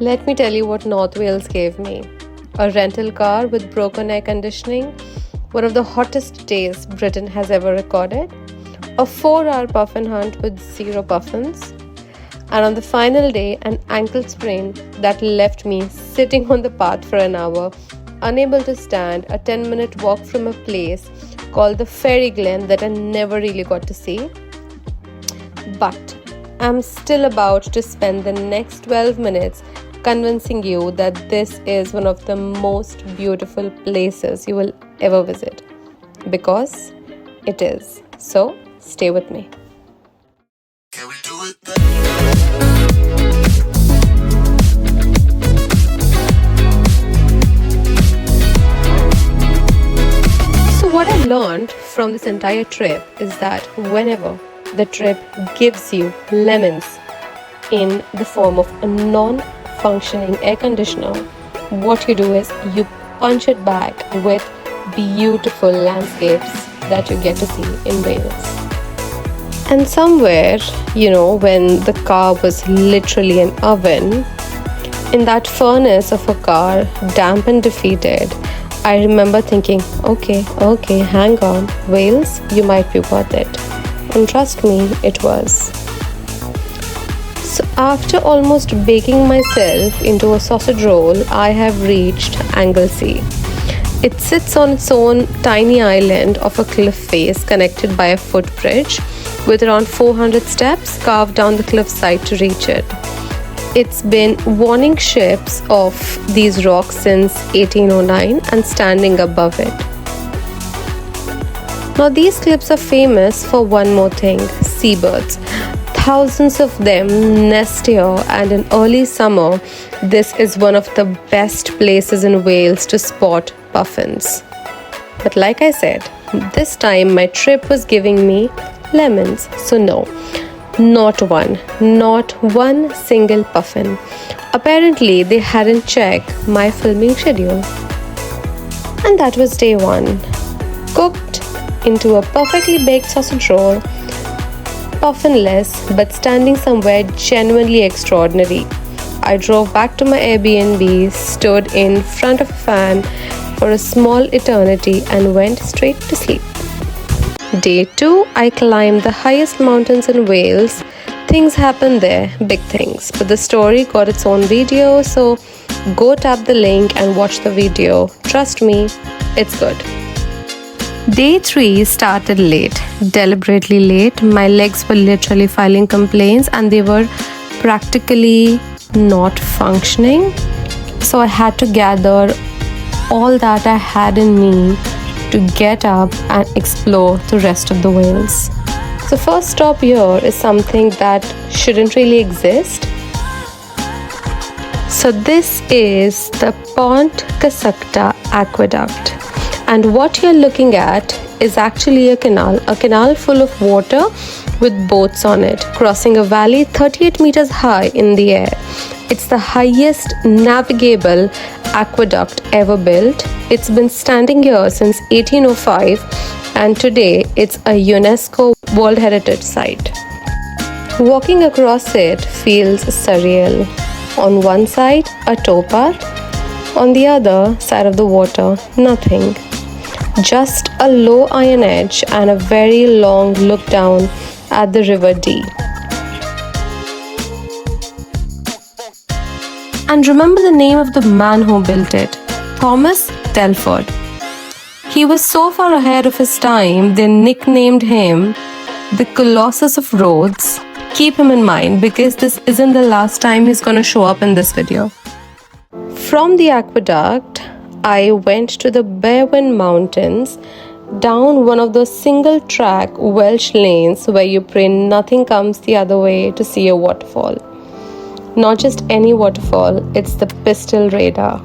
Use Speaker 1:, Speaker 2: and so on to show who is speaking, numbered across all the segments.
Speaker 1: Let me tell you what North Wales gave me. A rental car with broken air conditioning, one of the hottest days Britain has ever recorded, a 4-hour puffin hunt with 0 puffins, and on the final day, an ankle sprain that left me sitting on the path for an hour, unable to stand, a 10-minute walk from a place called the Fairy Glen that I never really got to see. But I'm still about to spend the next 12 minutes convincing you that this is one of the most beautiful places you will ever visit. Because it is. So, stay with me.
Speaker 2: Can we do it
Speaker 1: So what I learned from this entire trip is that whenever the trip gives you lemons in the form of a non-functioning air conditioner, what you do is you punch it back with beautiful landscapes that you get to see in Wales. And somewhere, when the car was literally an oven, in that furnace of a car, damp and defeated, I remember thinking, okay, hang on, Wales, you might be worth it. And trust me, it was. So after almost baking myself into a sausage roll, I have reached Anglesey. It sits on its own tiny island of a cliff face connected by a footbridge with around 400 steps carved down the cliffside to reach it. It's been warning ships of these rocks since 1809 and standing above it. Now these cliffs are famous for one more thing, seabirds. Thousands of them nest here, and in early summer, this is one of the best places in Wales to spot puffins. But like I said, this time my trip was giving me lemons, so no, not one single puffin. Apparently, they hadn't checked my filming schedule. And that was day 1. Cooked into a perfectly baked sausage roll, puffinless but standing somewhere genuinely extraordinary. I drove back to my Airbnb, stood in front of a fan for a small eternity and went straight to sleep. Day 2, I climbed the highest mountains in Wales. Things happened there, big things, but the story got its own video, so go tap the link and watch the video. Trust me, it's good. Day 3 started late, deliberately late. My legs were literally filing complaints and they were practically not functioning. So I had to gather all that I had in me to get up and explore the rest of the Wales. So first stop here is something that shouldn't really exist. So this is the Pontcysyllte Aqueduct. And what you're looking at is actually a canal full of water with boats on it, crossing a valley 38 meters high in the air. It's the highest navigable aqueduct ever built. It's been standing here since 1805 and today it's a UNESCO World Heritage Site. Walking across it feels surreal. On one side, a towpath. On the other side of the water, nothing. Just a low iron edge and a very long look down at the River Dee. And remember the name of the man who built it, Thomas Telford. He was so far ahead of his time, they nicknamed him the Colossus of Rhodes. Keep him in mind because this isn't the last time he's going to show up in this video. From the aqueduct, I went to the Barwon Mountains, down one of those single-track Welsh lanes where you pray nothing comes the other way to see a waterfall. Not just any waterfall, it's the Pistyll Rhaeadr.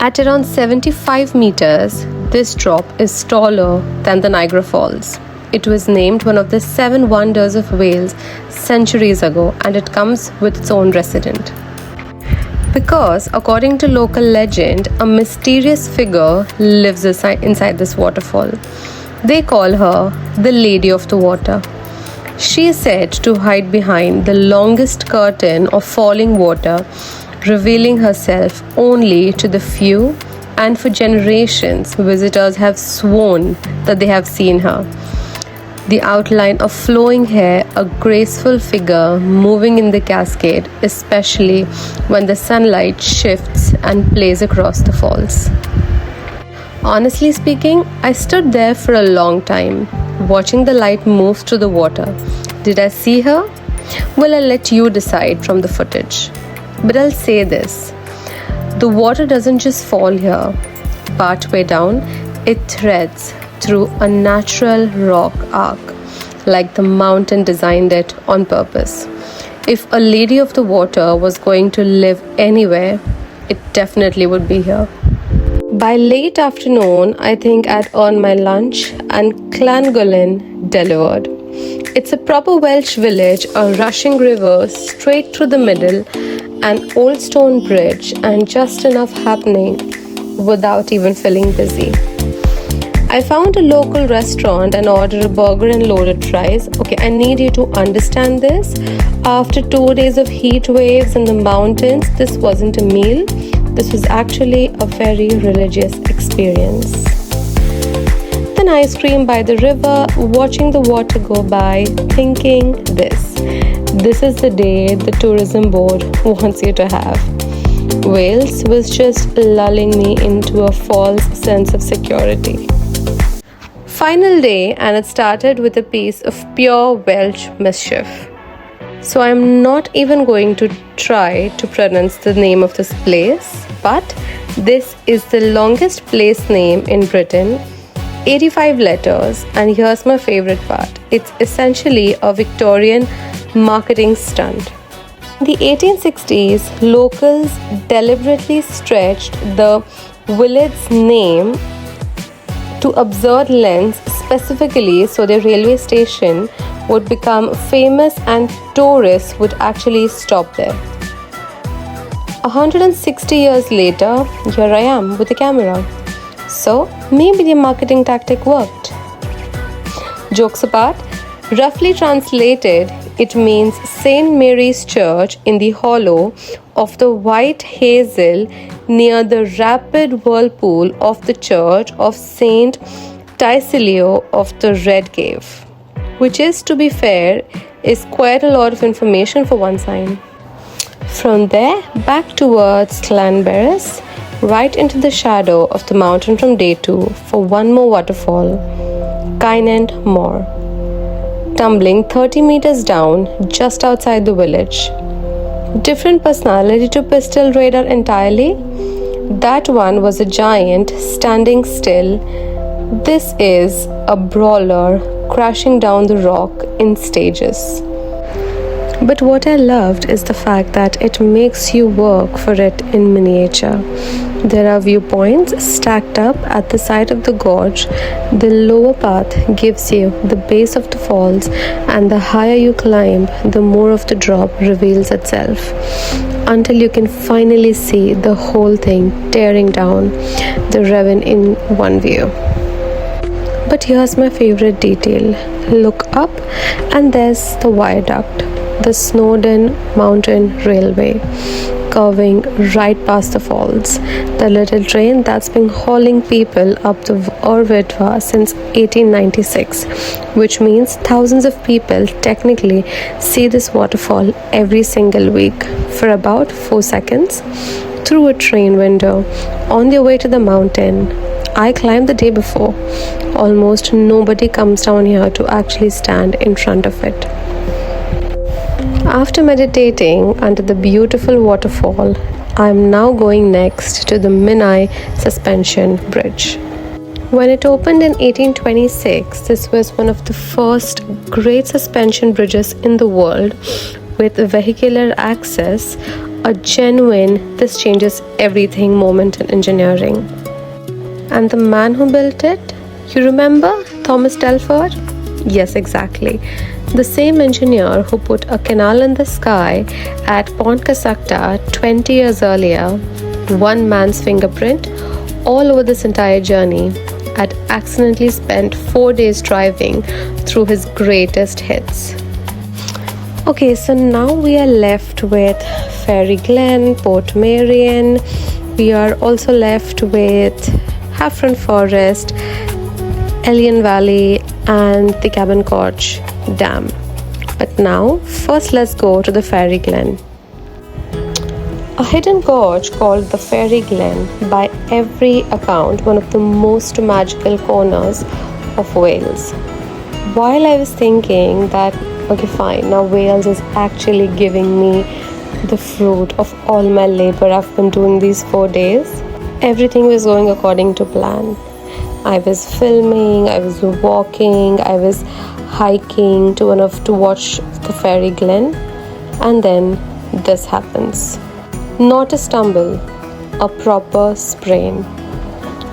Speaker 1: At around 75 meters, this drop is taller than the Niagara Falls. It was named one of the 7 wonders of Wales centuries ago, and it comes with its own resident. Because, according to local legend, a mysterious figure lives inside this waterfall. They call her the Lady of the Water. She is said to hide behind the longest curtain of falling water revealing herself only to the few, and for generations, visitors have sworn that they have seen her. The outline of flowing hair, a graceful figure moving in the cascade, especially when the sunlight shifts and plays across the falls. Honestly speaking, I stood there for a long time, watching the light move through the water. Did I see her? Well, I'll let you decide from the footage. But I'll say this. The water doesn't just fall here. Partway down, it threads through a natural rock arc, like the mountain designed it on purpose. If a lady of the water was going to live anywhere, it definitely would be here. By late afternoon, I think I'd earned my lunch and Llangollen delivered. It's a proper Welsh village, a rushing river straight through the middle, an old stone bridge, and just enough happening without even feeling busy. I found a local restaurant and ordered a burger and loaded fries. Okay, I need you to understand this. After 2 days of heat waves in the mountains, this wasn't a meal. This was actually a very religious experience. Then ice cream by the river, watching the water go by, thinking this is the day the tourism board wants you to have. Wales was just lulling me into a false sense of security. Final day, and it started with a piece of pure Welsh mischief. So I'm not even going to try to pronounce the name of this place, but this is the longest place name in Britain, 85 letters, and here's my favorite part. It's essentially a Victorian marketing stunt. In the 1860s, locals deliberately stretched the village's name to absurd lengths specifically so their railway station would become famous and tourists would actually stop there. 160 years later, here I am with a camera. So maybe the marketing tactic worked. Jokes apart, roughly translated, it means St. Mary's Church in the hollow of the White Hazel near the rapid whirlpool of the Church of St. Pistyll of the Red Cave, which is, to be fair, is quite a lot of information for one sign. From there, back towards Llangollen, right into the shadow of the mountain from day 2 for one more waterfall, Ceunant Mawr, tumbling 30 meters down just outside the village. Different personality to Pistyll Rhaeadr entirely. That one was a giant standing still. This is a brawler crashing down the rock in stages. But what I loved is the fact that it makes you work for it in miniature. There are viewpoints stacked up at the side of the gorge. The lower path gives you the base of the falls, and the higher you climb, the more of the drop reveals itself, until you can finally see the whole thing tearing down the ravine in one view. But here's my favorite detail. Look up and there's the viaduct, the Snowdon mountain railway, curving right past the falls. The little train that's been hauling people up the Waterfalls since 1896, which means thousands of people technically see this waterfall every single week for about 4 seconds through a train window on their way to the mountain. I climbed the day before. Almost nobody comes down here to actually stand in front of it. After meditating under the beautiful waterfall, I am now going next to the Menai Suspension Bridge. When it opened in 1826, this was one of the first great suspension bridges in the world with vehicular access, a genuine "this changes everything" moment in engineering. And the man who built it, you remember Thomas Telford? Yes, exactly. The same engineer who put a canal in the sky at Pontcysyllte 20 years earlier, one man's fingerprint all over this entire journey, had accidentally spent 4 days driving through his greatest hits. Okay, so now we are left with Fairy Glen, Port Marion. We are also left with Hafren Forest, Elian Valley and the Cabin Gorge Dam. But now, first let's go to the Fairy Glen. A hidden gorge called the Fairy Glen, by every account, one of the most magical corners of Wales. While I was thinking that, okay fine, now Wales is actually giving me the fruit of all my labor I've been doing these 4 days, everything was going according to plan. I was filming, I was walking, I was hiking to watch the Fairy Glen, and then this happens. Not a stumble, a proper sprain.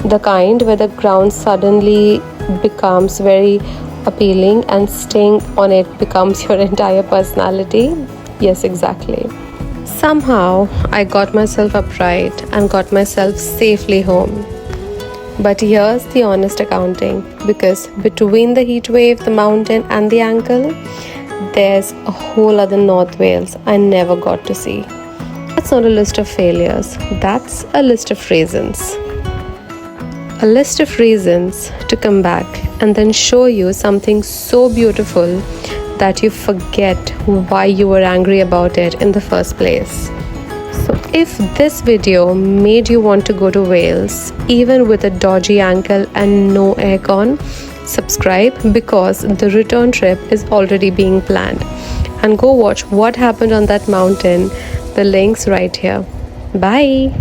Speaker 1: The kind where the ground suddenly becomes very appealing and staying on it becomes your entire personality. Yes, exactly. Somehow, I got myself upright and got myself safely home. But here's the honest accounting, because between the heat wave, the mountain and the ankle, there's a whole other North Wales I never got to see. That's not a list of failures, that's a list of reasons. A list of reasons to come back and then show you something so beautiful that you forget why you were angry about it in the first place. So if this video made you want to go to Wales, even with a dodgy ankle and no aircon, subscribe, because the return trip is already being planned. And go watch what happened on that mountain. The link's right here. Bye.